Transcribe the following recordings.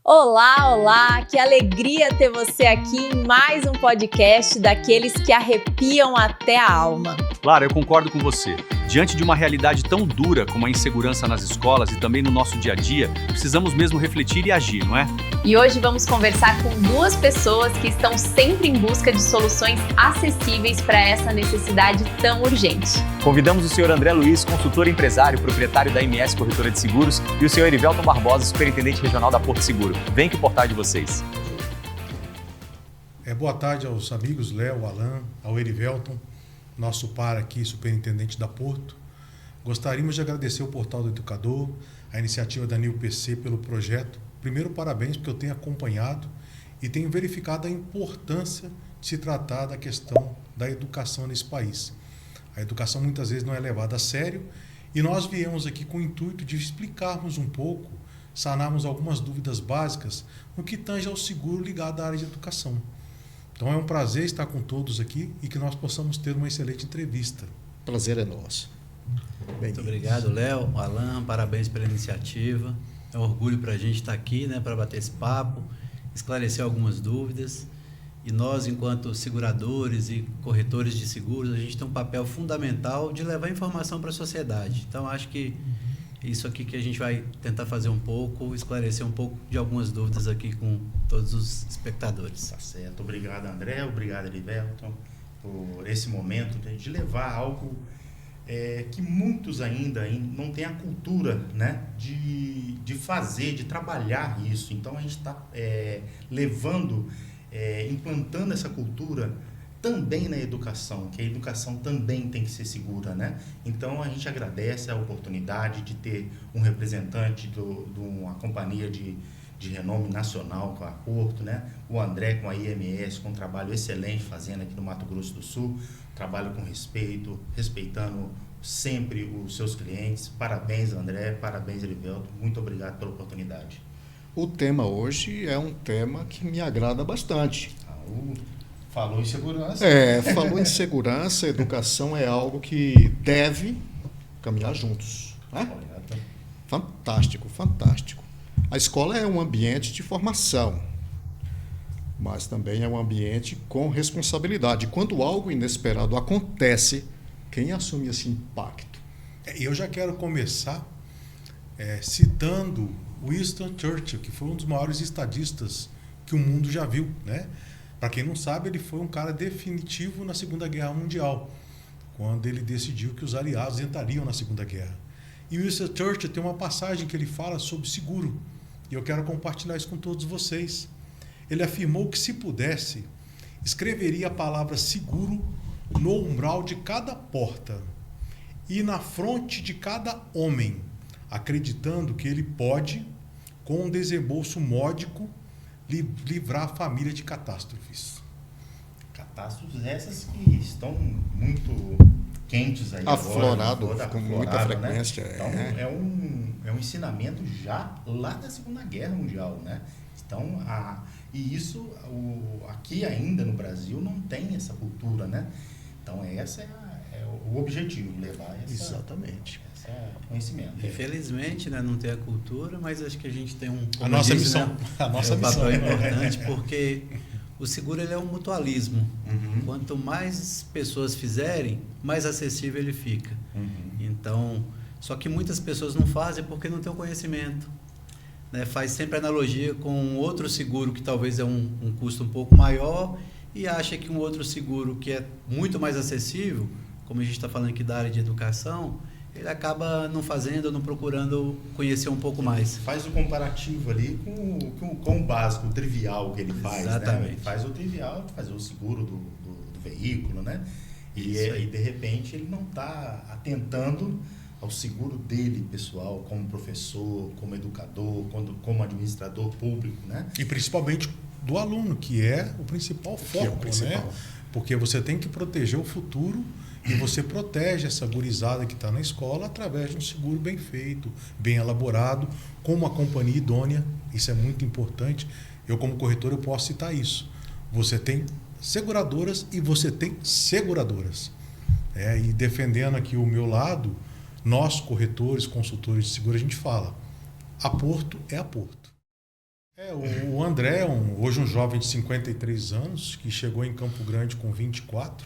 Olá, olá! Que alegria ter você aqui em mais um podcast daqueles que arrepiam até a alma. Lara, eu concordo com você. Diante de uma realidade tão dura como a insegurança nas escolas e também no nosso dia a dia, precisamos mesmo refletir e agir, não é? E hoje vamos conversar com duas pessoas que estão sempre em busca de soluções acessíveis para essa necessidade tão urgente. Convidamos o senhor André Luiz, consultor empresário, proprietário da MS Corretora de Seguros, e o senhor Erivelton Barbosa, superintendente regional da Porto Seguro. Vem que o portal é de vocês. Boa tarde aos amigos Léo, Alan, ao Erivelton, nosso par aqui, superintendente da Porto. Gostaríamos de agradecer o Portal do Educador, a iniciativa da NIUPC pelo projeto. Primeiro, parabéns, porque eu tenho acompanhado e tenho verificado a importância de se tratar da questão da educação nesse país. A educação muitas vezes não é levada a sério e nós viemos aqui com o intuito de explicarmos um pouco, sanarmos algumas dúvidas básicas no que tange ao seguro ligado à área de educação. Então é um prazer estar com todos aqui e que nós possamos ter uma excelente entrevista. Prazer é nosso. Muito obrigado, Léo, Alan, parabéns pela iniciativa. É um orgulho para a gente estar aqui, para bater esse papo, esclarecer algumas dúvidas. E nós, enquanto seguradores e corretores de seguros, a gente tem um papel fundamental de levar informação para a sociedade. Então, acho que isso aqui que a gente vai tentar fazer um pouco, esclarecer um pouco de algumas dúvidas aqui com todos os espectadores. Tá certo. Obrigado, André. Obrigado, Erivelton, por esse momento de levar algo que muitos ainda não têm a cultura, de fazer, de trabalhar isso. Então, a gente está levando, implantando essa cultura também na educação, que a educação também tem que ser segura, Então, a gente agradece a oportunidade de ter um representante de uma companhia de renome nacional com a Porto, O André com a IMS, com um trabalho excelente fazendo aqui no Mato Grosso do Sul, trabalho com respeito, respeitando sempre os seus clientes. Parabéns, André, parabéns, Erivelton, muito obrigado pela oportunidade. O tema hoje é um tema que me agrada bastante. Falou em segurança. Falou em segurança, educação é algo que deve caminhar juntos. Correto. Fantástico, fantástico. A escola é um ambiente de formação, mas também é um ambiente com responsabilidade. Quando algo inesperado acontece, quem assume esse impacto? Eu já quero começar citando Winston Churchill, que foi um dos maiores estadistas que o mundo já viu, Para quem não sabe, ele foi um cara definitivo na Segunda Guerra Mundial, quando ele decidiu que os aliados entrariam na Segunda Guerra. E Winston Churchill tem uma passagem que ele fala sobre seguro, e eu quero compartilhar isso com todos vocês. Ele afirmou que, se pudesse, escreveria a palavra seguro no umbral de cada porta e na fronte de cada homem, acreditando que ele pode, com um desembolso módico, livrar a família de catástrofes. Catástrofes essas que estão muito quentes aí aflorado, agora. com muita frequência. Então, é um ensinamento já lá da Segunda Guerra Mundial, Então, e isso aqui ainda no Brasil não tem essa cultura, Então, esse é o objetivo, levar Exatamente. Conhecimento. Infelizmente, não tem a cultura, mas acho que a gente tem a nossa missão. A nossa missão papel importante, porque o seguro ele é um mutualismo. Uhum. Quanto mais pessoas fizerem, mais acessível ele fica. Uhum. Então, só que muitas pessoas não fazem porque não tem o conhecimento. Faz sempre analogia com outro seguro que talvez é um custo um pouco maior e acha que um outro seguro que é muito mais acessível, como a gente está falando aqui da área de educação, ele acaba não fazendo, não procurando conhecer um pouco mais. Faz o comparativo ali com o básico, o trivial que ele faz. Exatamente. Ele faz o trivial, fazer o seguro do veículo, E de repente ele não está atentando ao seguro dele, pessoal, como professor, como educador, como administrador público, E principalmente do aluno, que é o principal foco, Porque você tem que proteger o futuro e você protege essa gurizada que está na escola através de um seguro bem feito, bem elaborado, com uma companhia idônea. Isso é muito importante. Eu, como corretor, eu posso citar isso. Você tem seguradoras e você tem seguradoras. E defendendo aqui o meu lado, nós, corretores, consultores de seguro, a gente fala, a Porto é a Porto. O André é hoje um jovem de 53 anos, que chegou em Campo Grande com 24.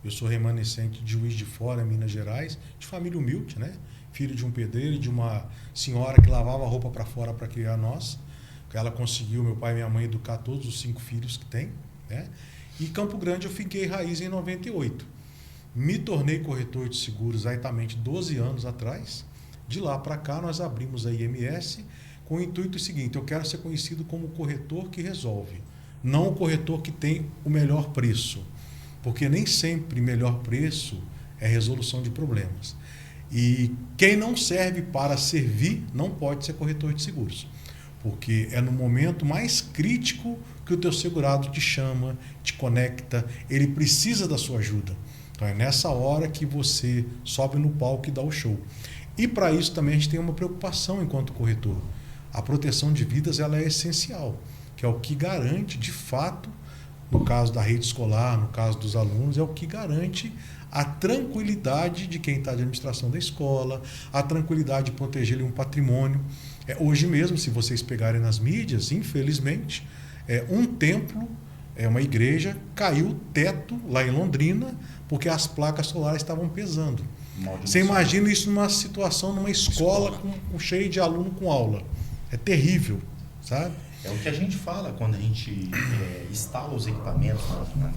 Eu sou remanescente de Juiz de Fora, Minas Gerais, de família humilde, né? Filho de um pedreiro e de uma senhora que lavava roupa para fora para criar nós. Ela conseguiu, meu pai e minha mãe, educar todos os 5 filhos que tem, né? E Campo Grande eu fiquei raiz em 98. Me tornei corretor de seguros exatamente 12 anos atrás. De lá para cá nós abrimos a IMS com o intuito seguinte: eu quero ser conhecido como o corretor que resolve, não o corretor que tem o melhor preço, porque nem sempre melhor preço é resolução de problemas. E quem não serve para servir não pode ser corretor de seguros, porque é no momento mais crítico que o teu segurado te chama, te conecta, ele precisa da sua ajuda. Então é nessa hora que você sobe no palco e dá o show. E para isso também a gente tem uma preocupação enquanto corretor. A proteção de vidas ela é essencial, que é o que garante de fato, no caso da rede escolar, no caso dos alunos, é o que garante a tranquilidade de quem está de administração da escola, a tranquilidade de proteger um patrimônio. Hoje mesmo, se vocês pegarem nas mídias, infelizmente, um templo, uma igreja, caiu o teto lá em Londrina, porque as placas solares estavam pesando. Você imagina isso numa situação, numa escola com cheio de aluno com aula. É terrível, sabe? É o que a gente fala quando a gente instala os equipamentos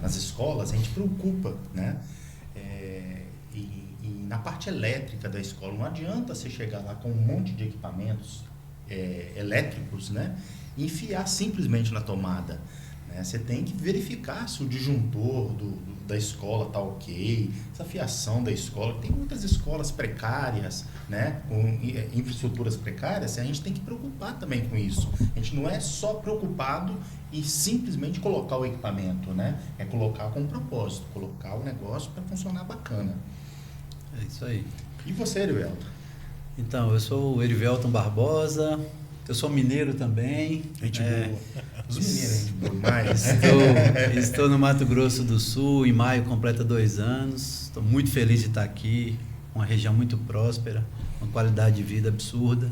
nas escolas, a gente preocupa, né? E na parte elétrica da escola, não adianta você chegar lá com um monte de equipamentos elétricos, né? E enfiar simplesmente na tomada. Né? Você tem que verificar se o disjuntor da escola está ok, se a fiação da escola. Tem muitas escolas precárias, né? Com infraestruturas precárias, a gente tem que preocupar também com isso. A gente não é só preocupado em simplesmente colocar o equipamento, né? É colocar com um propósito, colocar o negócio para funcionar bacana. É isso aí. E você, Erivelton? Então, eu sou o Erivelton Barbosa, eu sou mineiro também. Gente boa. Os mineiros, gente boa demais. Estou no Mato Grosso do Sul, em maio completa 2 anos. Estou muito feliz de estar aqui, uma região muito próspera, uma qualidade de vida absurda.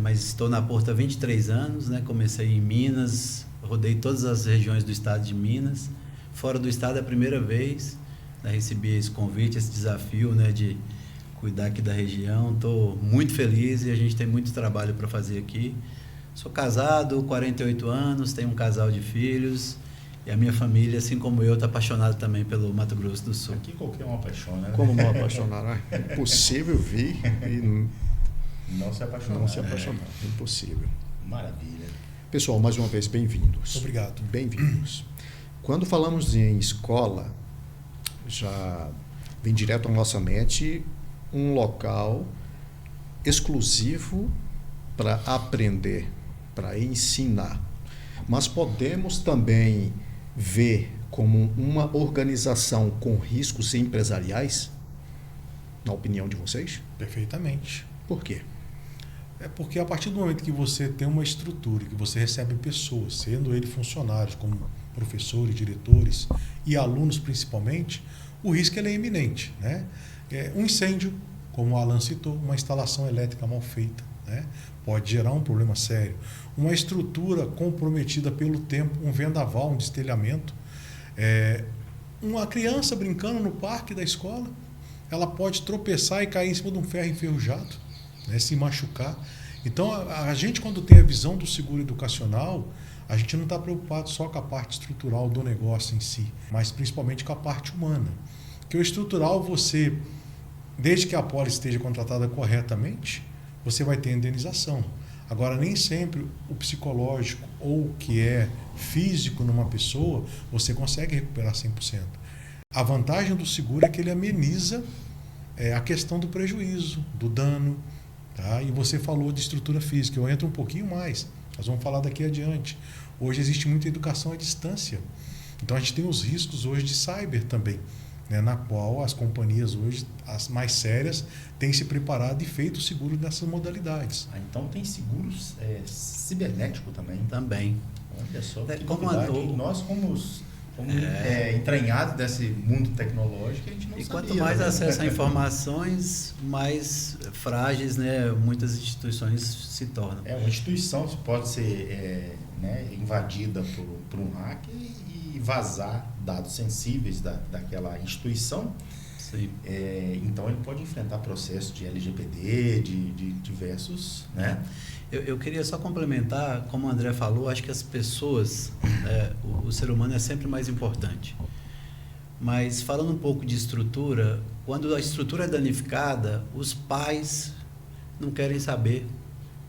Mas estou na Porto há 23 anos, né? Comecei em Minas, rodei todas as regiões do estado de Minas. Fora do estado é a primeira vez, né? Recebi esse convite, esse desafio, né? De cuidar aqui da região. Estou muito feliz e a gente tem muito trabalho para fazer aqui. Sou casado, 48 anos, tenho um casal de filhos e a minha família, assim como eu, está apaixonada também pelo Mato Grosso do Sul. Aqui qualquer um apaixona, né? Como não apaixonar? É impossível vir e não se apaixonar. Não se apaixonar, impossível. Maravilha. Pessoal, mais uma vez, bem-vindos. Obrigado. Bem-vindos. Quando falamos em escola, já vem direto à nossa mente um local exclusivo para aprender, para ensinar. Mas podemos também ver como uma organização com riscos empresariais, na opinião de vocês? Perfeitamente. Por quê? É porque a partir do momento que você tem uma estrutura, que você recebe pessoas, sendo eles funcionários, como professores, diretores e alunos principalmente, o risco ele é iminente, né? Um incêndio, como o Alan citou, uma instalação elétrica mal feita, né? Pode gerar um problema sério. Uma estrutura comprometida pelo tempo, um vendaval, um destelhamento. Uma criança brincando no parque da escola, ela pode tropeçar e cair em cima de um ferro enferrujado, né? Se machucar. Então, a gente, quando tem a visão do seguro educacional, a gente não está preocupado só com a parte estrutural do negócio em si, mas principalmente com a parte humana. Porque o estrutural, você, desde que a pólice esteja contratada corretamente, você vai ter indenização. Agora, nem sempre o psicológico ou o que é físico numa pessoa, você consegue recuperar 100%. A vantagem do seguro é que ele ameniza a questão do prejuízo, do dano. Tá? E você falou de estrutura física, eu entro um pouquinho mais, nós vamos falar daqui adiante. Hoje existe muita educação à distância, então a gente tem os riscos hoje de cyber também, né, na qual as companhias hoje, as mais sérias, têm se preparado e feito seguro nessas modalidades. Então tem seguros cibernético também? Também. Olha só, que como novidade, nós como entranhados desse mundo tecnológico que a gente não E sabia. quanto mais acesso a informações, mais frágeis, né, muitas instituições se tornam. Uma instituição pode ser invadida por um hacker e vazar dados sensíveis daquela instituição. Sim. Então ele pode enfrentar processos de LGPD, de diversos, né? Eu queria só complementar, como o André falou, acho que as pessoas, o ser humano é sempre mais importante. Mas falando um pouco de estrutura, quando a estrutura é danificada, os pais não querem saber.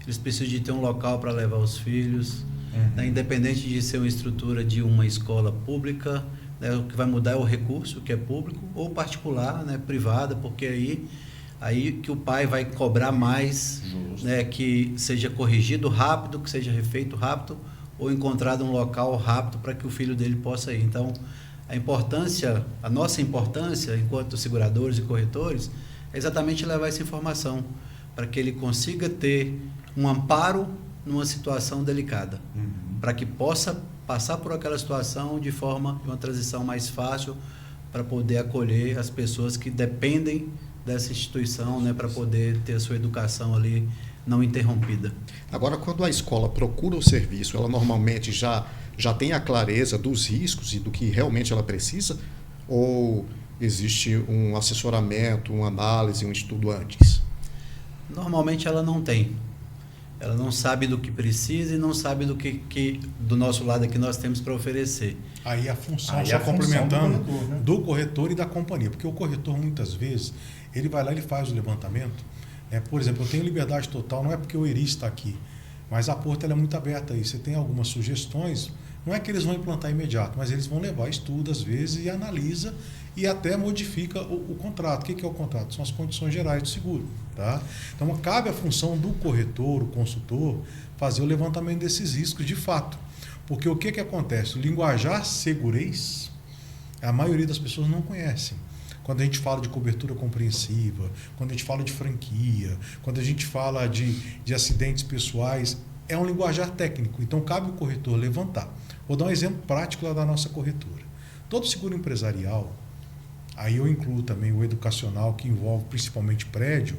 Eles precisam de ter um local para levar os filhos, né, independente de ser uma estrutura de uma escola pública, né, o que vai mudar é o recurso, que é público, ou particular, né, privada, porque aí que o pai vai cobrar mais, né, que seja corrigido rápido, que seja refeito rápido, ou encontrado um local rápido para que o filho dele possa ir. Então, a nossa importância, enquanto seguradores e corretores, é exatamente levar essa informação para que ele consiga ter um amparo numa situação delicada, para que possa passar por aquela situação de uma transição mais fácil para poder acolher as pessoas que dependem dessa instituição, né, para poder ter a sua educação ali não interrompida. Agora, quando a escola procura o serviço, ela normalmente já tem a clareza dos riscos e do que realmente ela precisa? Ou existe um assessoramento, uma análise, um estudo antes? Normalmente ela não tem. Ela não sabe do que precisa e não sabe do que do nosso lado aqui nós temos para oferecer. Aí a função, só complementando, do corretor e da companhia. Porque o corretor, muitas vezes, ele vai lá e ele faz o levantamento. Por exemplo, eu tenho liberdade total, não é porque o ERI está aqui, mas a porta ela é muito aberta aí. Você tem algumas sugestões, não é que eles vão implantar imediato, mas eles vão levar estudo às vezes e analisa e até modifica o contrato. O que é o contrato? São as condições gerais do seguro. Tá? Então, cabe a função do corretor, o consultor, fazer o levantamento desses riscos de fato. Porque o que acontece? O linguajar segurez, a maioria das pessoas não conhecem. Quando a gente fala de cobertura compreensiva, quando a gente fala de franquia, quando a gente fala de acidentes pessoais, é um linguajar técnico. Então, cabe o corretor levantar. Vou dar um exemplo prático lá da nossa corretora. Todo seguro empresarial, aí eu incluo também o educacional, que envolve principalmente prédio,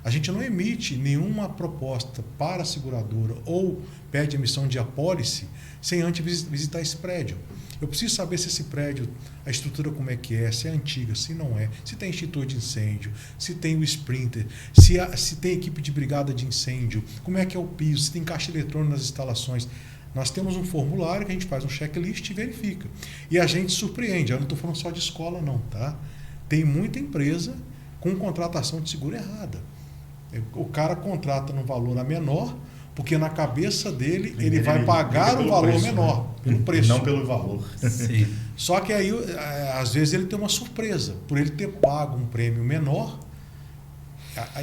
a gente não emite nenhuma proposta para a seguradora ou pede emissão de apólice sem antes visitar esse prédio. Eu preciso saber se esse prédio, a estrutura como é que é, se é antiga, se não é, se tem extintor de incêndio, se tem o sprinter, se tem equipe de brigada de incêndio, como é que é o piso, se tem caixa eletrônica nas instalações. Nós temos um formulário que a gente faz um checklist e verifica. E a gente surpreende. Eu não estou falando só de escola não, tá? Tem muita empresa com contratação de seguro errada. O cara contrata num valor a menor, porque na cabeça dele ele vai pagar um valor menor, pelo preço. Não pelo valor. Sim. Só que aí, às vezes, ele tem uma surpresa. Por ele ter pago um prêmio menor,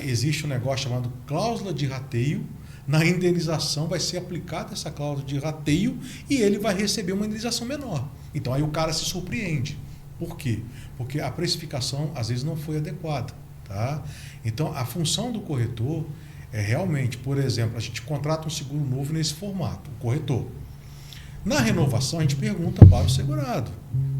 existe um negócio chamado cláusula de rateio. Na indenização vai ser aplicada essa cláusula de rateio e ele vai receber uma indenização menor. Então aí o cara se surpreende. Por quê? Porque a precificação às vezes não foi adequada. Tá? Então a função do corretor é realmente, por exemplo, a gente contrata um seguro novo nesse formato, o corretor. Na renovação a gente pergunta para o segurado.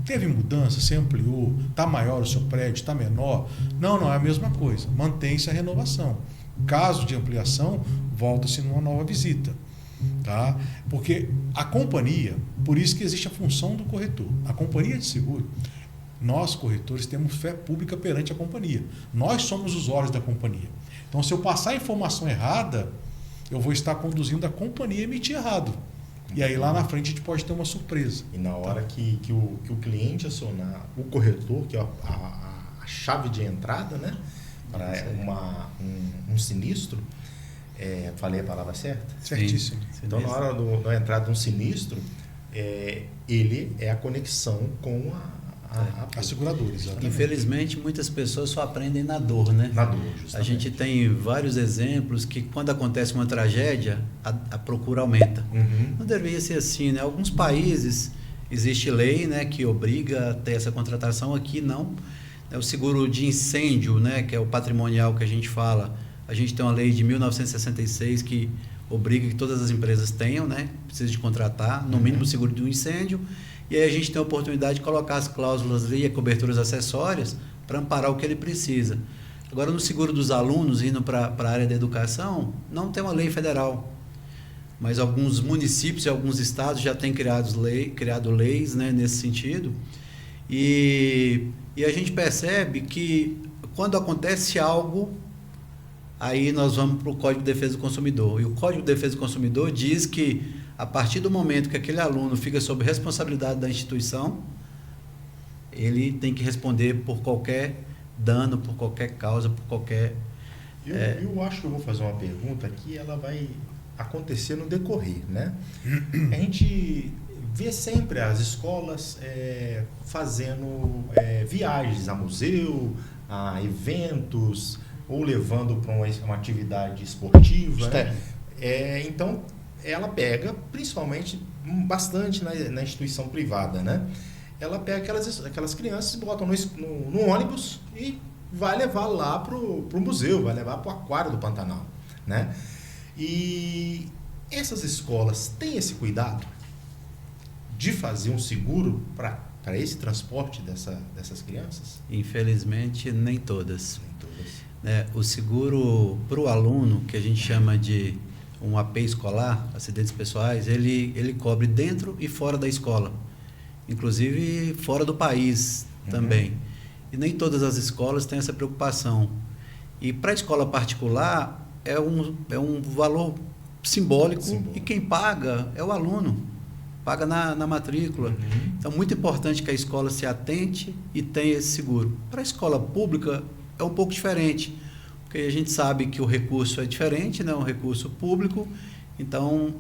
Teve mudança? Você ampliou? Está maior o seu prédio? Está menor? Não, é a mesma coisa. Mantém-se a renovação. Caso de ampliação, volta-se numa nova visita. Tá? Porque a companhia, por isso que existe a função do corretor. A companhia de seguro, nós corretores temos fé pública perante a companhia. Nós somos usuários da companhia. Então, se eu passar a informação errada, eu vou estar conduzindo a companhia a emitir errado. E aí lá na frente a gente pode ter uma surpresa. E na hora que o cliente acionar o corretor, que é a chave de entrada, né? Para um sinistro, falei a palavra certa? Certíssimo. Então, na hora da entrada de um sinistro, ele é a conexão com a seguradora. Exatamente. Infelizmente, muitas pessoas só aprendem na dor, né? Na dor, justamente. A gente tem vários exemplos que, quando acontece uma tragédia, a procura aumenta. Não deveria ser assim, né? Alguns países, existe lei, né, que obriga a ter essa contratação, aqui não. O seguro de incêndio, né, que é o patrimonial que a gente fala, a gente tem uma lei de 1966 que obriga que todas as empresas tenham, né, precisa de contratar, no mínimo seguro de um incêndio, e aí a gente tem a oportunidade de colocar as cláusulas ali, coberturas acessórias, para amparar o que ele precisa. Agora, no seguro dos alunos, indo para a área da educação, não tem uma lei federal, mas alguns municípios e alguns estados já têm criado leis, né, nesse sentido, e a gente percebe que quando acontece algo, aí nós vamos para o Código de Defesa do Consumidor. E o Código de Defesa do Consumidor diz que, a partir do momento que aquele aluno fica sob responsabilidade da instituição, ele tem que responder por qualquer dano, por qualquer causa, por qualquer... Eu acho que eu vou fazer uma pergunta que ela vai acontecer no decorrer, né? A gente vê sempre as escolas fazendo viagens a museu, a eventos, ou levando para uma atividade esportiva, né? Então, ela pega, principalmente, bastante na instituição privada, né? Ela pega aquelas crianças, botam no ônibus e vai levar lá para o museu, vai levar para o aquário do Pantanal, né? E essas escolas têm esse cuidado de fazer um seguro para esse transporte dessas crianças? Infelizmente, nem todas. O seguro para o aluno, que a gente chama de um AP escolar, acidentes pessoais, ele cobre dentro e fora da escola, inclusive fora do país também. E nem todas as escolas têm essa preocupação. E para a escola particular, é um valor simbólico, e quem paga é o aluno, paga na matrícula. Então, muito importante que a escola se atente e tenha esse seguro. Para a escola pública, é um pouco diferente, porque a gente sabe que o recurso é diferente, né? Um recurso público, então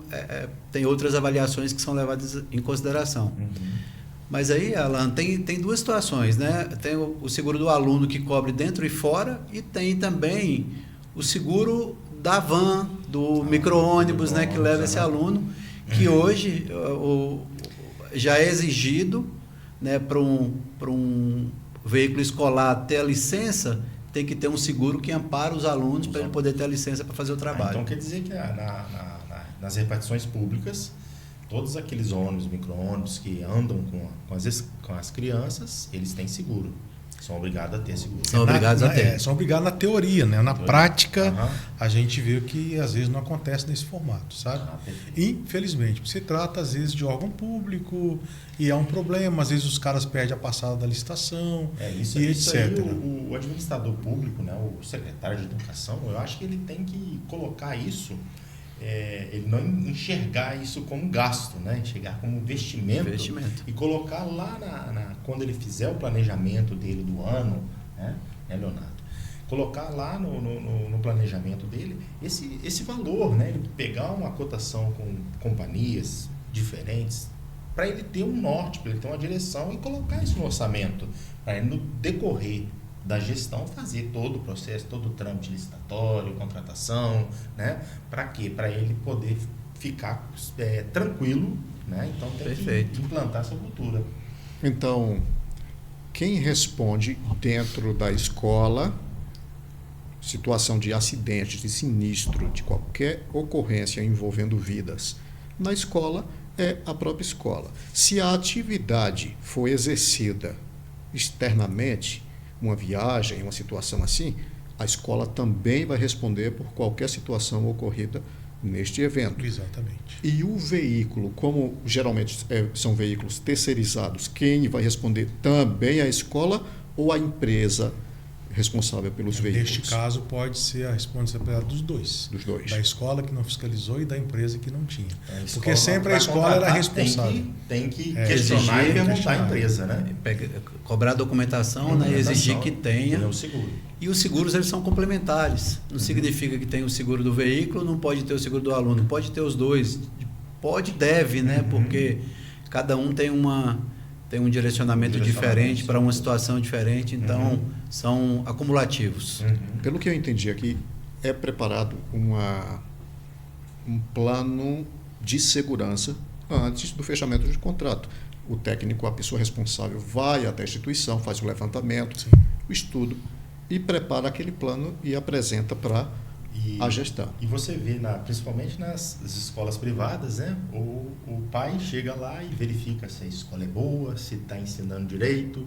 tem outras avaliações que são levadas em consideração. Mas aí, Alan, tem duas situações, né? Tem o seguro do aluno que cobre dentro e fora, e tem também o seguro da van, do micro-ônibus, né, que leva esse aluno, que hoje já é exigido, né, para um veículo escolar ter a licença, tem que ter um seguro que ampara os alunos para ele poder ter a licença para fazer o trabalho. Então quer dizer que nas repartições públicas, todos aqueles ônibus, micro-ônibus que andam com as crianças, eles têm seguro. São obrigados a ter seguro. São obrigados a ter. São obrigados na teoria, né? Na prática, a gente vê que às vezes não acontece nesse formato, sabe? Infelizmente, se trata às vezes de órgão público e é um problema, às vezes os caras perdem a passada da licitação e etc. Aí, o administrador público, né? O secretário de educação, eu acho que ele tem que colocar isso, ele não enxergar isso como gasto, né? Enxergar como investimento. E colocar lá quando ele fizer o planejamento dele do ano, né, Leonardo? Colocar lá no planejamento dele esse valor, né? Ele pegar uma cotação com companhias diferentes para ele ter um norte, para ele ter uma direção e colocar isso no orçamento, para ele no decorrer da gestão fazer todo o processo, todo o trâmite licitatório, contratação, né? Para quê? Para ele poder ficar tranquilo, né? Então tem que implantar essa cultura. Então, quem responde dentro da escola, situação de acidente, de sinistro, de qualquer ocorrência envolvendo vidas, na escola é a própria escola. Se a atividade for exercida externamente, uma viagem, uma situação assim, a escola também vai responder por qualquer situação ocorrida neste evento. Exatamente. E o veículo, como geralmente são veículos terceirizados, quem vai responder também a escola ou a empresa responsável pelos veículos? Neste caso, pode ser a responsabilidade dos dois. Dos dois. Da escola que não fiscalizou e da empresa que não tinha. Porque sempre a escola era responsável. Tem que questionar e perguntar a empresa, né? Cobrar documentação, né? Exigir que tenha. O seguro. E os seguros, eles são complementares. Não significa que tem o seguro do veículo, não pode ter o seguro do aluno. Pode ter os dois. Pode, deve, né? Porque cada um tem um direcionamento diferente para uma situação diferente, então são acumulativos. Pelo que eu entendi aqui, é preparado um plano de segurança antes do fechamento de contrato. O técnico, a pessoa responsável, vai até a instituição, faz o levantamento, o estudo e prepara aquele plano e apresenta para a gestão. E você vê, principalmente nas escolas privadas, né? O pai chega lá e verifica se a escola é boa, se está ensinando direito,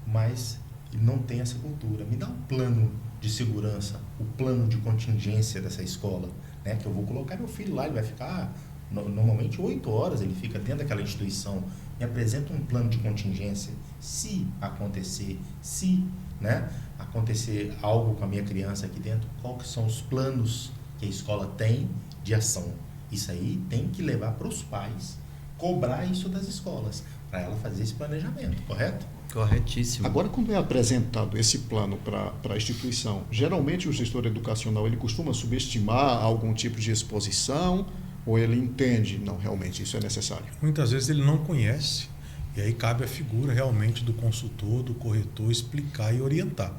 mas ele não tem essa cultura. Me dá um plano de segurança, o plano de contingência dessa escola, né? Que eu vou colocar meu filho lá, ele vai ficar, normalmente 8 horas ele fica dentro daquela instituição. Me apresenta um plano de contingência, se acontecer, né, acontecer algo com a minha criança aqui dentro, quais que são os planos que a escola tem de ação. Isso aí tem que levar para os pais, cobrar isso das escolas, para ela fazer esse planejamento, correto? Corretíssimo. Agora, quando é apresentado esse plano para a instituição, geralmente o gestor educacional ele costuma subestimar algum tipo de exposição ou ele entende, não, realmente isso é necessário? Muitas vezes ele não conhece, e aí cabe a figura realmente do consultor, do corretor, explicar e orientar.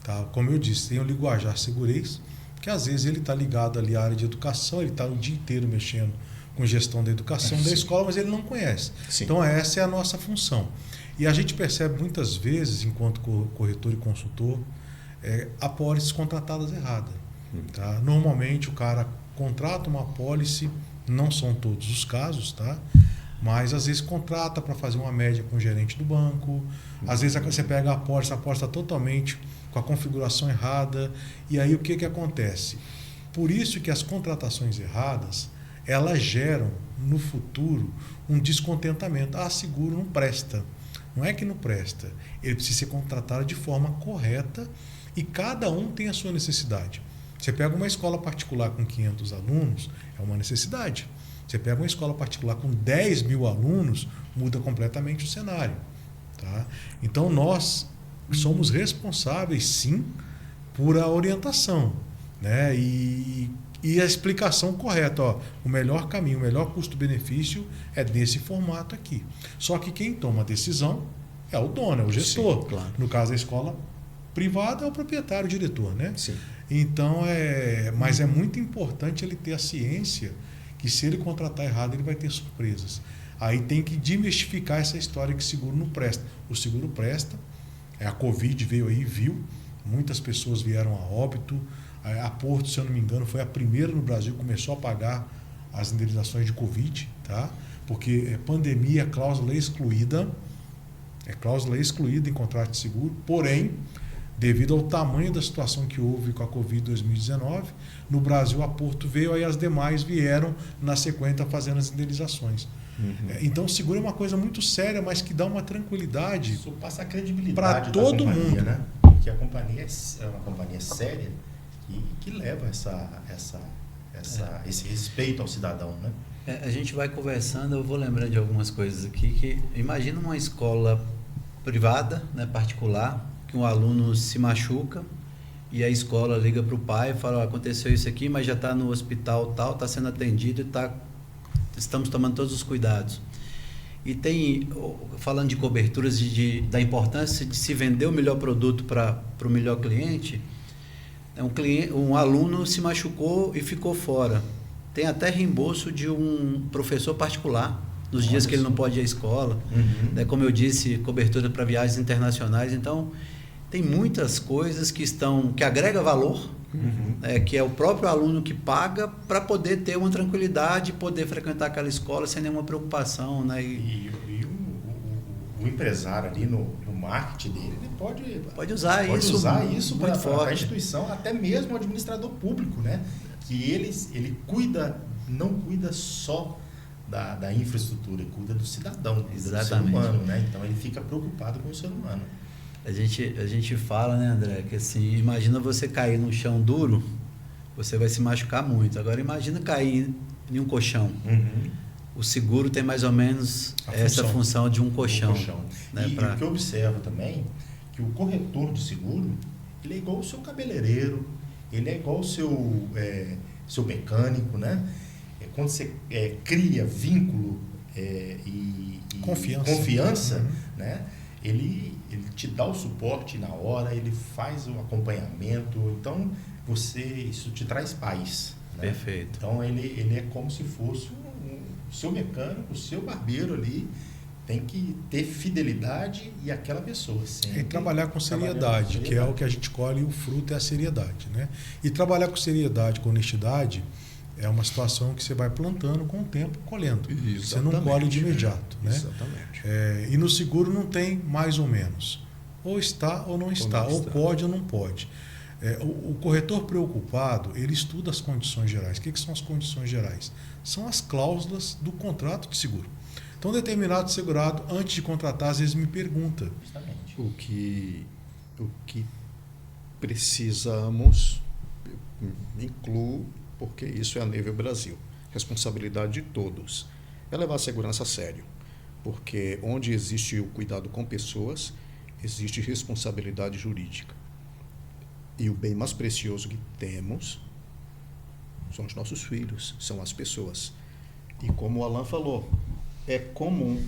Tá? Como eu disse, tem o linguajar segurez, que às vezes ele está ligado ali à área de educação, ele está o dia inteiro mexendo com gestão da educação da escola, mas ele não conhece. Sim. Então essa é a nossa função. E a gente percebe muitas vezes, enquanto corretor e consultor, apólices contratadas erradas. Tá? Normalmente o cara contrata uma apólice, não são todos os casos, tá? Mas às vezes contrata para fazer uma média com o gerente do banco, às vezes você pega a apólice está totalmente com a configuração errada, e aí o que acontece? Por isso que as contratações erradas, elas geram no futuro um descontentamento. Seguro não presta. Não é que não presta, ele precisa ser contratado de forma correta e cada um tem a sua necessidade. Você pega uma escola particular com 500 alunos, é uma necessidade. Você pega uma escola particular com 10 mil alunos, muda completamente o cenário. Tá? Então, nós somos responsáveis, sim, por a orientação, né? E a explicação correta. O melhor caminho, o melhor custo-benefício é desse formato aqui. Só que quem toma a decisão é o dono, é o gestor. Sim, claro. No caso da escola privada, é o proprietário, o diretor, né? Sim. Então, mas é muito importante ele ter a ciência que se ele contratar errado, ele vai ter surpresas. Aí tem que desmistificar essa história que seguro não presta. O seguro presta, a Covid veio aí, viu, muitas pessoas vieram a óbito, a Porto, se eu não me engano, foi a primeira no Brasil que começou a pagar as indenizações de Covid, tá? Porque pandemia, cláusula excluída, cláusula excluída em contrato de seguro, porém, devido ao tamanho da situação que houve com a Covid 2019, no Brasil a Porto veio, aí as demais vieram na sequência fazendo as indenizações. Então o seguro é uma coisa muito séria, mas que dá uma tranquilidade. Isso passa a credibilidade para todo da companhia, mundo, né? Porque a companhia é uma companhia séria que leva esse respeito ao cidadão, né? A gente vai conversando, eu vou lembrando de algumas coisas aqui, que imagina uma escola privada, né, particular, que um aluno se machuca e a escola liga para o pai e fala, aconteceu isso aqui, mas já está no hospital tal, está sendo atendido e estamos tomando todos os cuidados. E tem, falando de coberturas, da importância de se vender o melhor produto para o melhor cliente, um aluno se machucou e ficou fora. Tem até reembolso de um professor particular, nos dias que ele não pode ir à escola. Como eu disse, cobertura para viagens internacionais. Então, tem muitas coisas que agrega valor, que é o próprio aluno que paga para poder ter uma tranquilidade, poder frequentar aquela escola sem nenhuma preocupação. Né? E o empresário ali no marketing dele, ele pode usar isso para a instituição, até mesmo o administrador público, né? Que ele não cuida só da infraestrutura, ele cuida do cidadão, do ser humano, né? Então ele fica preocupado com o ser humano. A gente fala, né, André, que assim, imagina você cair num chão duro, você vai se machucar muito. Agora imagina cair em um colchão. O seguro tem mais ou menos essa função de um colchão. Né, e o que eu observo também, que o corretor de seguro, ele é igual o seu cabeleireiro, ele é igual o seu mecânico, né? Quando você cria vínculo e confiança, né? Ele te dá o suporte na hora, ele faz o acompanhamento, então isso te traz paz. Né? Perfeito. Então ele é como se fosse o seu mecânico, o seu barbeiro ali, tem que ter fidelidade e aquela pessoa sempre E trabalhar com seriedade, que é o que a gente colhe, o fruto é a seriedade, né? E trabalhar com seriedade, com honestidade, é uma situação que você vai plantando com o tempo, colhendo. Você não colhe de imediato, né? Exatamente. E no seguro não tem mais ou menos. Ou está ou não está, ou pode ou não pode. O corretor preocupado, ele estuda as condições gerais. O que são as condições gerais? São as cláusulas do contrato de seguro. Então, determinado segurado, antes de contratar, às vezes me pergunta. Justamente. O que precisamos, incluo, porque isso é a nível Brasil, responsabilidade de todos, é levar a segurança a sério. Porque onde existe o cuidado com pessoas, existe responsabilidade jurídica. E o bem mais precioso que temos são os nossos filhos, são as pessoas. E como o Alan falou, é comum,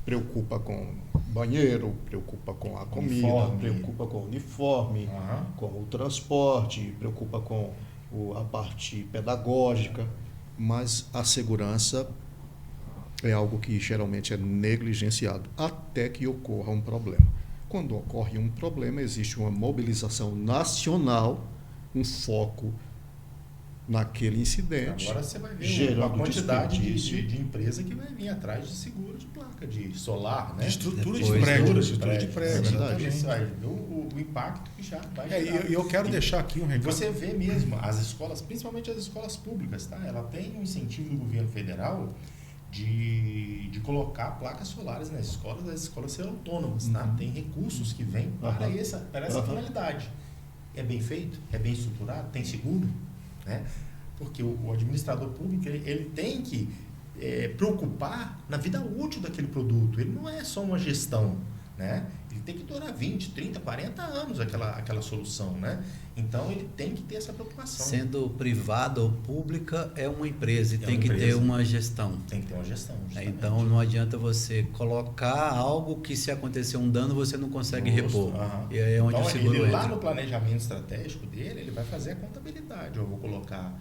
preocupa com banheiro, preocupa com a comida, preocupa com o uniforme, com o transporte, preocupa com a parte pedagógica, mas a segurança é algo que geralmente é negligenciado até que ocorra um problema. Quando ocorre um problema, existe uma mobilização nacional, um foco naquele incidente. Agora você vai ver uma quantidade de empresa que vai vir atrás de seguro de placa, de solar, né? De estrutura de prédio. Exatamente. Você vai ver o impacto que já vai gerar. E eu quero deixar aqui um recado. Você vê mesmo as escolas, principalmente as escolas públicas, tá? Ela tem um incentivo do governo federal de colocar placas solares nas escolas, as escolas serem autônomas, tá? Tem recursos que vêm para essa finalidade. É bem feito? É bem estruturado? Tem seguro? Né? Porque o administrador público ele tem que preocupar na vida útil daquele produto. Ele não é só uma gestão, né? Ele tem que durar 20, 30, 40 anos aquela solução, né? Então ele tem que ter essa preocupação. Sendo privada ou pública, é uma empresa e tem que empresa. ter uma gestão. Tem que ter uma gestão. Então não adianta você colocar algo que, se acontecer um dano, você não consegue repor. E aí é onde então, o seguro ele, entra. lá no planejamento estratégico dele, ele vai fazer a contabilidade. Eu vou colocar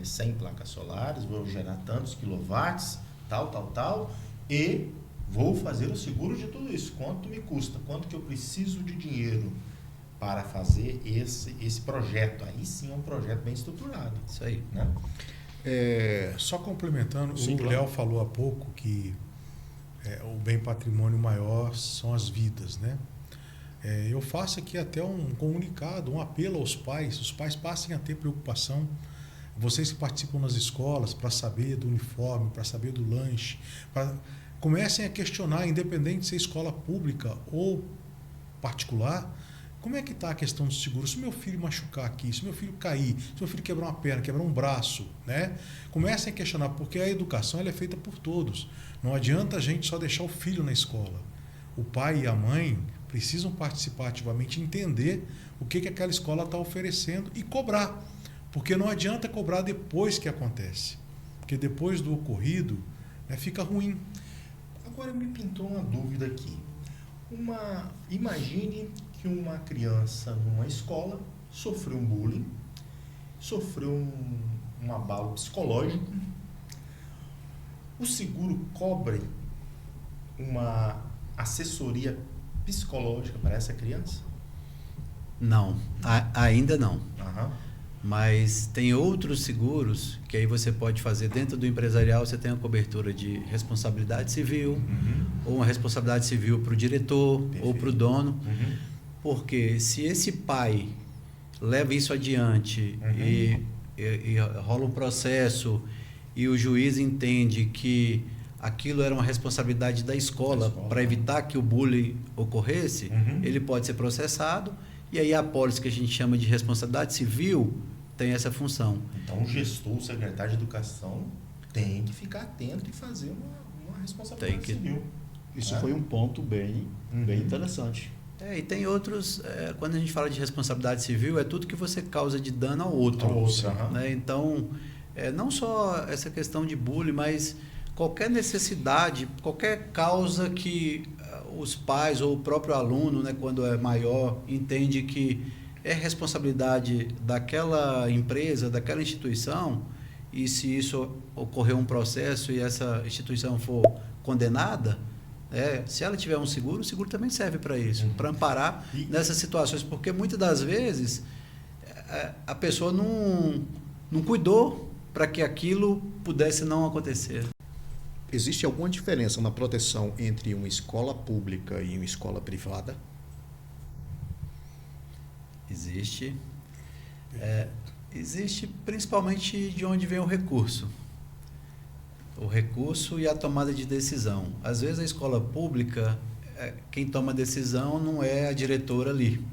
100 placas solares, vou gerar tantos quilowatts, tal, e vou fazer o seguro de tudo isso. Quanto me custa? Quanto que eu preciso de dinheiro para fazer esse projeto? Aí sim é um projeto bem estruturado. Isso aí. Né? Só complementando, Sim, o Léo falou há pouco que o bem patrimônio maior são as vidas, né? Eu faço aqui até um comunicado, um apelo aos pais. Os pais passem a ter preocupação. Vocês que participam nas escolas, para saber do uniforme, para saber do lanche, comecem a questionar, independente se é escola pública ou particular, como é que está a questão do seguro? Se meu filho machucar aqui, se meu filho cair, se meu filho quebrar uma perna, quebrar um braço, né? Comecem a questionar, porque a educação ela é feita por todos. Não adianta a gente só deixar o filho na escola. O pai e a mãe precisam participar ativamente, entender o que aquela escola está oferecendo e cobrar. Porque não adianta cobrar depois que acontece. Porque depois do ocorrido, fica ruim. Agora me pintou uma dúvida aqui. Imagine que uma criança numa escola sofreu um bullying, sofreu um abalo psicológico. O seguro cobre uma assessoria psicológica para essa criança? Não, ainda não. Aham. Mas tem outros seguros que aí você pode fazer dentro do empresarial. Você tem a cobertura de responsabilidade civil, ou uma responsabilidade civil para o diretor, ou para o dono. Porque se esse pai leva isso adiante e rola um processo e o juiz entende que aquilo era uma responsabilidade da escola para evitar que o bullying ocorresse, ele pode ser processado. E aí a apólice que a gente chama de responsabilidade civil tem essa função. Então o gestor, o secretário de educação tem que ficar atento e fazer uma responsabilidade civil. Isso foi um ponto bem interessante. E tem outros, quando a gente fala de responsabilidade civil, é tudo que você causa de dano ao outro. Né? Então, não só essa questão de bullying, mas qualquer necessidade, qualquer causa que os pais ou o próprio aluno, né, quando é maior, entende que é responsabilidade daquela empresa, daquela instituição, e se isso ocorrer um processo e essa instituição for condenada, se ela tiver um seguro, o seguro também serve para isso, para amparar nessas situações, porque muitas das vezes a pessoa não cuidou para que aquilo pudesse não acontecer. Existe alguma diferença na proteção entre uma escola pública e uma escola privada? Existe. Existe principalmente de onde vem o recurso. O recurso e a tomada de decisão. Às vezes a escola pública, quem toma a decisão não é a diretora ali.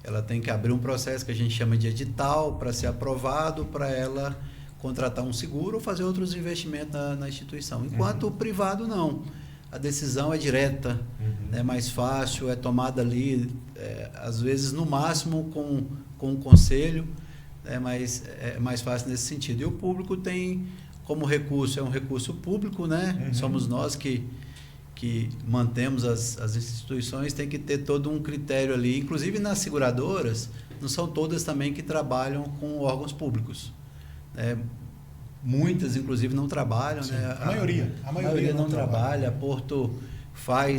Ela tem que abrir um processo que a gente chama de edital para ser aprovado, para ela contratar um seguro ou fazer outros investimentos na instituição. Enquanto o privado não. A decisão é direta, é mais fácil, é tomada ali, às vezes no máximo com um conselho, é mais fácil nesse sentido. E o público tem como recurso, é um recurso público, né? Somos nós que mantemos as instituições, tem que ter todo um critério ali. Inclusive nas seguradoras, não são todas também que trabalham com órgãos públicos. Muitas, inclusive, não trabalham. Né? A maioria não trabalha. A Porto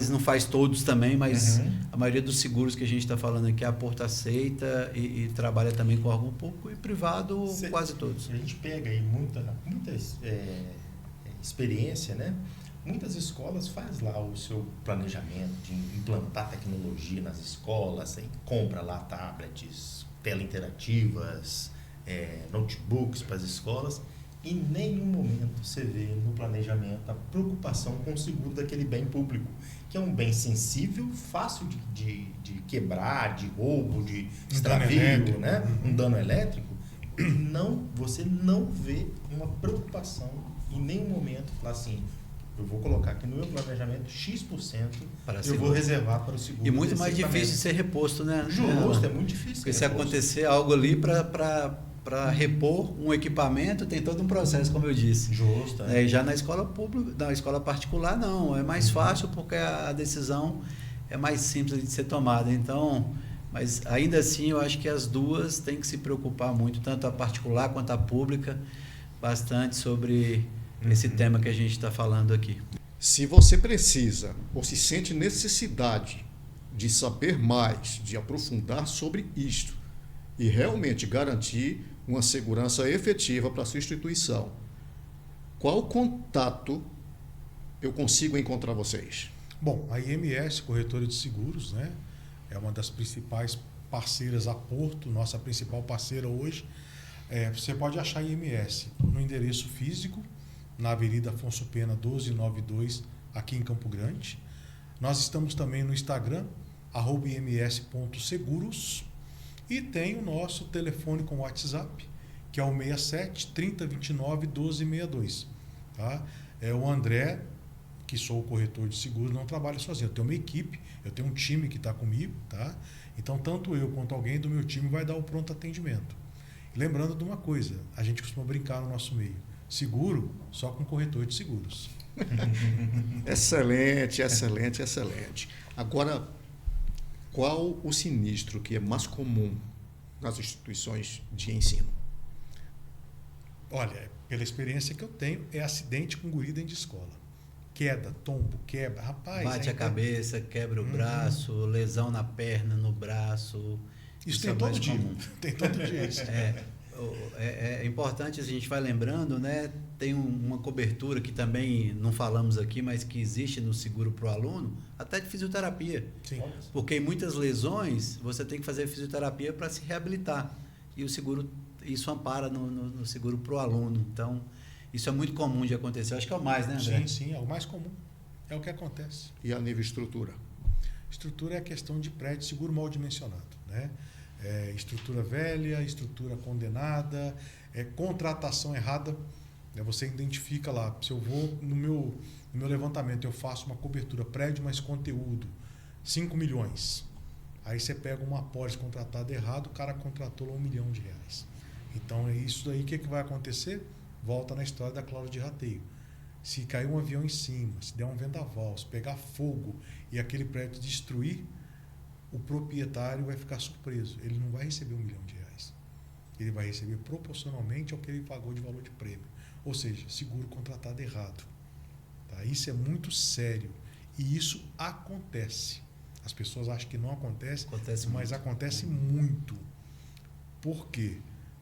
não faz todos também, mas a maioria dos seguros que a gente está falando aqui, a Porto aceita e trabalha também com órgão público e privado, quase todos. A gente pega aí muita experiência, né? Muitas escolas fazem lá o seu planejamento de implantar tecnologia nas escolas, aí compra lá tablets, tela interativas, notebooks para as escolas. Em nenhum momento você vê no planejamento a preocupação com o seguro daquele bem público, que é um bem sensível, fácil de quebrar, de roubo, de extravio, né? Um dano elétrico. Você não vê uma preocupação em nenhum momento, falar assim, eu vou colocar aqui no meu planejamento X% eu vou reservar para o seguro. E muito mais difícil de ser reposto, né? Justo, é muito difícil. Porque se acontecer algo ali para repor um equipamento, tem todo um processo, como eu disse. Justo. E já na escola pública, na escola particular, não. É mais fácil porque a decisão é mais simples de ser tomada. Então, mas ainda assim, eu acho que as duas têm que se preocupar muito, tanto a particular quanto a pública, bastante sobre esse tema que a gente está falando aqui. Se você precisa ou se sente necessidade de saber mais, de aprofundar sobre isto e realmente garantir uma segurança efetiva para a sua instituição, qual contato eu consigo encontrar vocês? Bom, a IMS, Corretora de Seguros, né, é uma das principais parceiras a Porto, nossa principal parceira hoje. Você pode achar a IMS no endereço físico, na Avenida Afonso Pena 1292, aqui em Campo Grande. Nós estamos também no Instagram, @ims.seguros, e tem o nosso telefone com WhatsApp, que é o 67 3029 1262. Tá? O André, que sou o corretor de seguros, não trabalha sozinho. Eu tenho uma equipe, eu tenho um time que está comigo, tá? Então, tanto eu quanto alguém do meu time vai dar o pronto atendimento. E lembrando de uma coisa, a gente costuma brincar no nosso meio. Seguro só com corretor de seguros. Excelente, excelente, excelente. Agora, qual o sinistro que é mais comum nas instituições de ensino? Olha, pela experiência que eu tenho, é acidente com guri dentro de escola. Queda, tombo, quebra. Rapaz, bate a cabeça, quebra o braço, lesão na perna, no braço. Isso tem todo dia. Tem todo dia isso. É importante, a gente vai lembrando, né? Tem uma cobertura que também não falamos aqui, mas que existe no seguro para o aluno, até de fisioterapia. Sim. Porque em muitas lesões você tem que fazer fisioterapia para se reabilitar. E o seguro, isso ampara no seguro para o aluno. Então, isso é muito comum de acontecer. Eu acho que é o mais, né, André? Sim, é o mais comum. É o que acontece. E a nível estrutura? Estrutura é a questão de prédio, seguro mal dimensionado, né? Estrutura velha, estrutura condenada, contratação errada. Você identifica lá, se eu vou no meu levantamento, eu faço uma cobertura prédio mais conteúdo, 5 milhões. Aí você pega uma apólice contratada errado, o cara contratou lá R$1 milhão. Então é isso daí, o que vai acontecer? Volta na história da cláusula de rateio. Se cair um avião em cima, se der um vendaval, se pegar fogo e aquele prédio destruir, o proprietário vai ficar surpreso. Ele não vai receber R$1 milhão. Ele vai receber proporcionalmente ao que ele pagou de valor de prêmio. Ou seja, seguro contratado errado. Tá? Isso é muito sério. E isso acontece. As pessoas acham que não acontece, mas acontece muito. Por quê?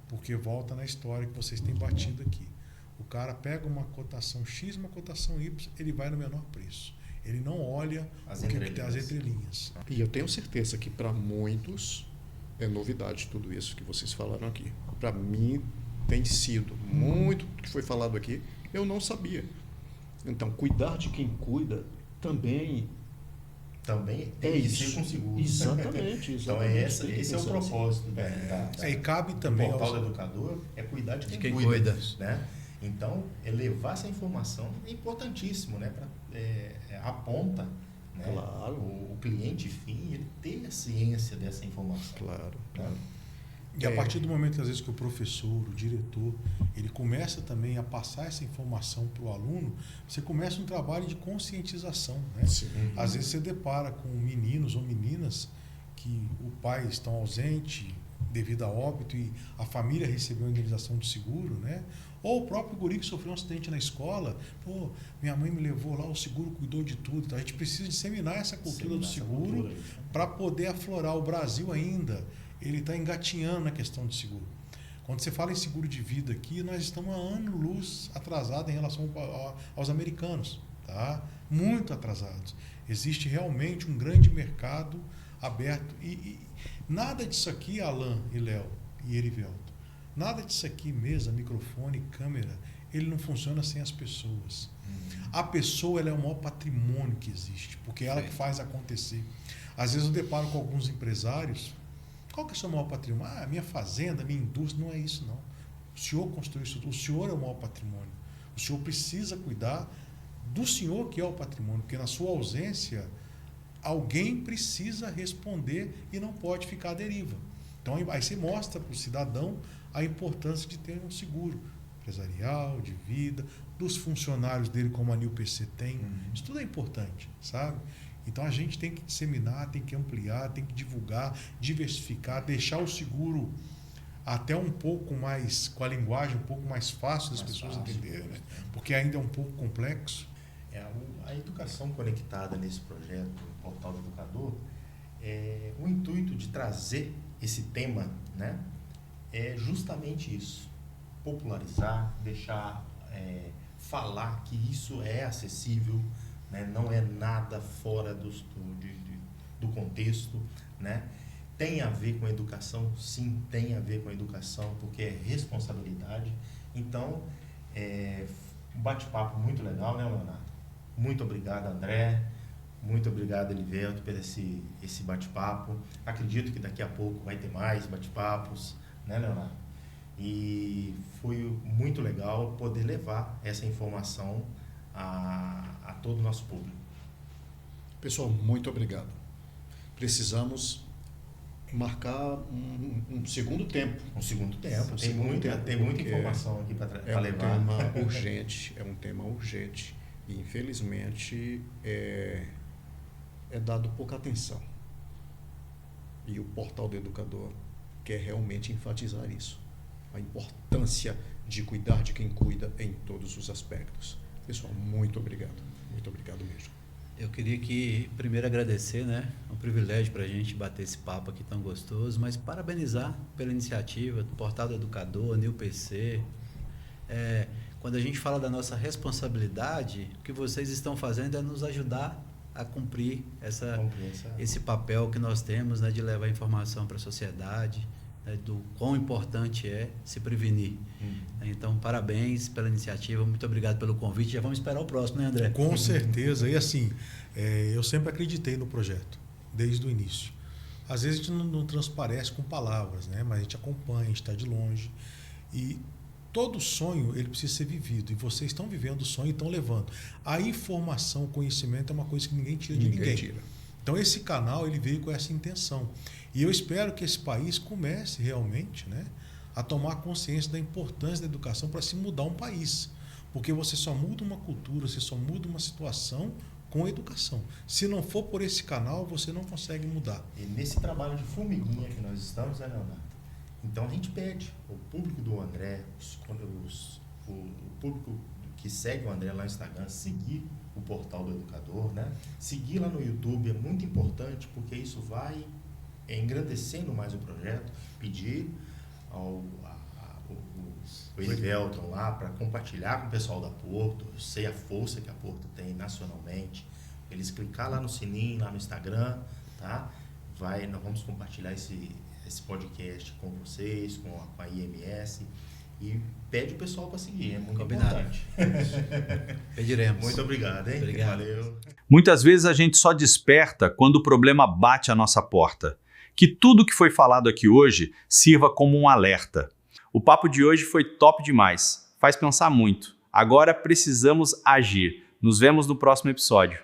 Porque volta na história que vocês têm batido aqui. O cara pega uma cotação X, uma cotação Y, ele vai no menor preço. Ele não olha o que tem as entrelinhas. E eu tenho certeza que para muitos é novidade tudo isso que vocês falaram aqui. Para mim tem sido muito que foi falado aqui, eu não sabia. Então, cuidar de quem cuida também tem que ser com seguro. Exatamente. Então esse é o propósito. E cabe também o portal do educador é cuidar de quem cuida. Né? Então, levar essa informação é importantíssimo, né? Aponta, né? Claro. O cliente fim, ele ter a ciência dessa informação. Claro. E a partir do momento, às vezes, que o professor, o diretor, ele começa também a passar essa informação para o aluno, você começa um trabalho de conscientização. Né? Às vezes você depara com meninos ou meninas que o pai está ausente devido a óbito e a família recebeu a indenização de seguro, né? Ou o próprio guri que sofreu um acidente na escola, pô, minha mãe me levou lá, o seguro cuidou de tudo. Então a gente precisa disseminar essa cultura do seguro para poder aflorar. O Brasil ainda, ele está engatinhando na questão de seguro. Quando você fala em seguro de vida aqui, nós estamos a ano-luz atrasados em relação aos americanos, tá? Muito atrasados. Existe realmente um grande mercado aberto e nada disso aqui, Alan e Léo e Erivelto, nada disso aqui, mesa, microfone, câmera, ele não funciona sem as pessoas. A pessoa, ela é o maior patrimônio que existe, porque é ela que faz acontecer. Às vezes eu deparo com alguns empresários, qual que é o seu maior patrimônio? Minha fazenda, minha indústria. Não é isso, não. O senhor construiu isso tudo, o senhor é o maior patrimônio. O senhor precisa cuidar do senhor que é o patrimônio, porque na sua ausência alguém precisa responder e não pode ficar à deriva. Então, aí você mostra para o cidadão a importância de ter um seguro empresarial, de vida, dos funcionários dele, como a NilPC tem. Isso tudo é importante, sabe? Então, a gente tem que disseminar, tem que ampliar, tem que divulgar, diversificar, deixar o seguro até um pouco mais, com a linguagem um pouco mais fácil das pessoas entenderem, né? Porque ainda é um pouco complexo. A educação conectada nesse projeto, o Portal do Educador, o intuito de trazer esse tema, né, é justamente isso: popularizar, deixar, falar que isso é acessível, né, não é nada fora do contexto, né? Tem a ver com a educação, sim, tem a ver com a educação, porque é responsabilidade. Então, um bate-papo muito legal, né, Leonardo? Muito obrigado, André. Muito obrigado, Erivelto, por esse bate-papo. Acredito que daqui a pouco vai ter mais bate-papos, né, Leonardo? E foi muito legal poder levar essa informação a todo o nosso público. Pessoal, muito obrigado. Precisamos marcar um segundo tempo. Um segundo tempo. Tem muita informação aqui para levar. É um tema urgente. E, infelizmente, é dado pouca atenção. E o Portal do Educador quer realmente enfatizar isso. A importância de cuidar de quem cuida em todos os aspectos. Pessoal, muito obrigado. Muito obrigado mesmo. Eu queria primeiro agradecer, né? É um privilégio para a gente bater esse papo aqui tão gostoso, mas parabenizar pela iniciativa do Portal do Educador, NilPC. Quando a gente fala da nossa responsabilidade, o que vocês estão fazendo é nos ajudar a cumprir esse papel que nós temos, né, de levar informação para a sociedade, né, do quão importante é se prevenir. Então, parabéns pela iniciativa, muito obrigado pelo convite. Já vamos esperar o próximo, né, André? Com certeza. E assim, eu sempre acreditei no projeto, desde o início. Às vezes a gente não transparece com palavras, né, mas a gente acompanha, a gente está de longe. E todo sonho, ele precisa ser vivido. E vocês estão vivendo o sonho e estão levando. A informação, o conhecimento é uma coisa que ninguém tira de ninguém. Então, esse canal, ele veio com essa intenção. E eu espero que esse país comece realmente, né, a tomar consciência da importância da educação para se mudar um país. Porque você só muda uma cultura, você só muda uma situação com a educação. Se não for por esse canal, você não consegue mudar. E nesse trabalho de formiguinha que nós estamos, né, Leonardo? Então a gente pede, o público do André, o público que segue o André lá no Instagram seguir o Portal do Educador, né? Seguir lá no YouTube é muito importante, porque isso vai engrandecendo mais o projeto. Pedir ao o Erivelton lá para compartilhar com o pessoal da Porto. Eu sei a força que a Porto tem nacionalmente. Eles clicar lá no sininho, lá no Instagram, tá? Nós vamos compartilhar esse podcast com vocês, com a IMS, e pede o pessoal para seguir, é muito importante. Pediremos. Muito obrigado, hein? Obrigado. Valeu. Muitas vezes a gente só desperta quando o problema bate à nossa porta. Que tudo que foi falado aqui hoje sirva como um alerta. O papo de hoje foi top demais, faz pensar muito. Agora precisamos agir. Nos vemos no próximo episódio.